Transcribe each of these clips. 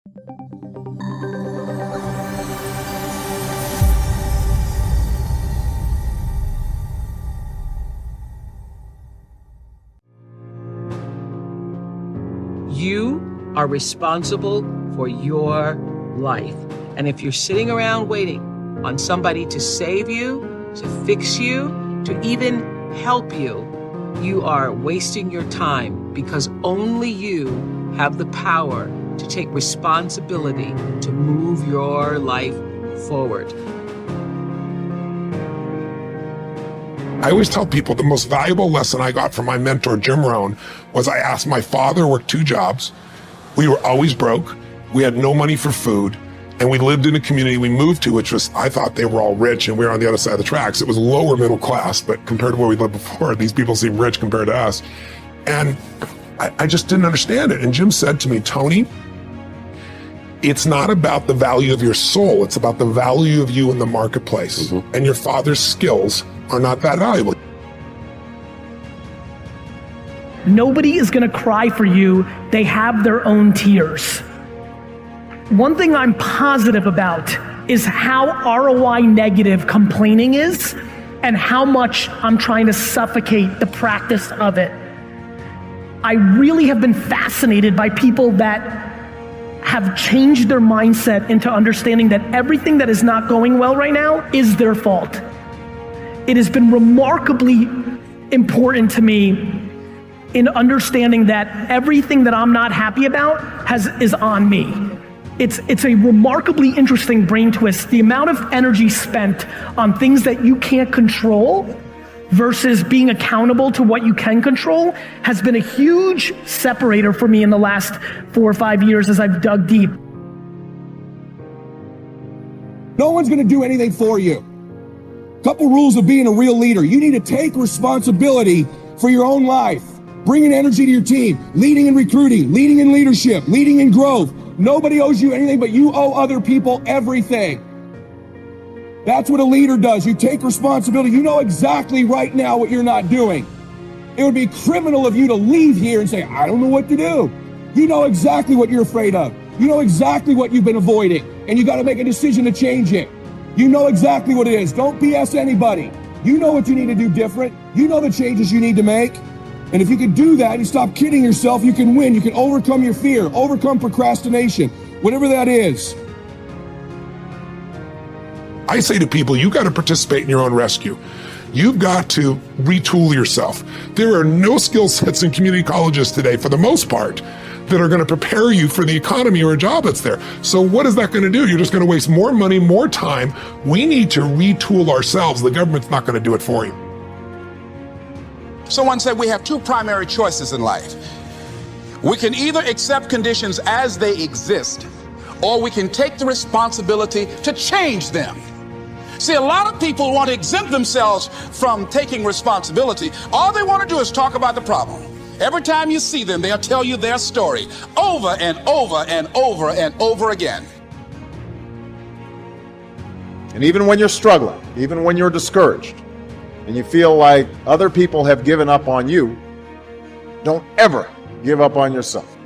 You are responsible for your life. And if you're sitting around waiting on somebody to save you, to fix you, to even help you, you are wasting your time, because only you have the power to take responsibility to move your life forward. I always tell people the most valuable lesson I got from my mentor, Jim Rohn, was I asked my father, worked 2 jobs. We were always broke. We had no money for food. And we lived in a community we moved to, which was, I thought they were all rich and we were on the other side of the tracks. It was lower middle class, but compared to where we lived before, these people seem rich compared to us. And I just didn't understand it. And Jim said to me, Tony, it's not about the value of your soul. It's about the value of you in the marketplace. Mm-hmm. And your father's skills are not that valuable. Nobody is going to cry for you. They have their own tears. One thing I'm positive about is how ROI negative complaining is and how much I'm trying to suffocate the practice of it. I really have been fascinated by people that have changed their mindset into understanding that everything that is not going well right now is their fault. It has been remarkably important to me in understanding that everything that I'm not happy about is on me. It's a remarkably interesting brain twist. The amount of energy spent on things that you can't control versus being accountable to what you can control has been a huge separator for me in the last 4 or 5 years as I've dug deep. No one's gonna do anything for you. Couple rules of being a real leader. You need to take responsibility for your own life. Bringing energy to your team, leading in recruiting, leading in leadership, leading in growth. Nobody owes you anything, but you owe other people everything. That's what a leader does. You take responsibility. You know exactly right now what you're not doing. It would be criminal of you to leave here and say, I don't know what to do. You know exactly what you're afraid of. You know exactly what you've been avoiding, and you got to make a decision to change it. You know exactly what it is. Don't BS anybody. You know what you need to do different. You know the changes you need to make. And if you can do that and stop kidding yourself, you can win. You can overcome your fear, overcome procrastination, whatever that is. I say to people, you got to participate in your own rescue. You've got to retool yourself. There are no skill sets in community colleges today, for the most part, that are going to prepare you for the economy or a job that's there. So what is that going to do? You're just going to waste more money, more time. We need to retool ourselves. The government's not going to do it for you. Someone said we have 2 primary choices in life. We can either accept conditions as they exist, or we can take the responsibility to change them. See, a lot of people want to exempt themselves from taking responsibility. All they want to do is talk about the problem. Every time you see them, they'll tell you their story over and over and over and over again. And even when you're struggling, even when you're discouraged, and you feel like other people have given up on you, don't ever give up on yourself.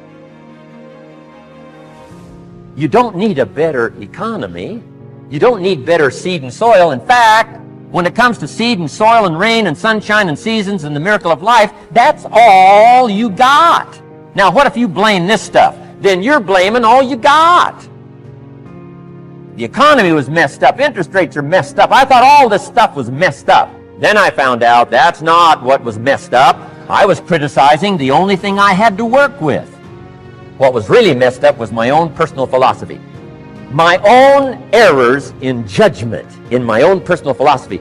You don't need a better economy. You don't need better seed and soil. In fact, when it comes to seed and soil and rain and sunshine and seasons and the miracle of life, that's all you got. Now, what if you blame this stuff? Then you're blaming all you got. The economy was messed up. Interest rates are messed up. I thought all this stuff was messed up. Then I found out that's not what was messed up. I was criticizing the only thing I had to work with. What was really messed up was my own personal philosophy. My own errors in judgment in my own personal philosophy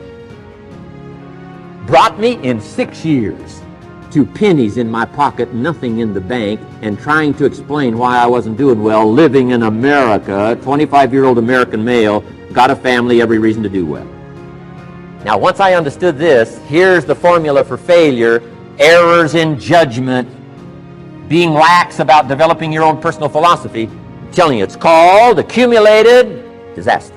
brought me in 6 years to pennies in my pocket, nothing in the bank, and trying to explain why I wasn't doing well, living in America, 25-year-old American male, got a family, every reason to do well. Now, once I understood this, here's the formula for failure: errors in judgment, being lax about developing your own personal philosophy. I'm telling you, it's called accumulated disaster.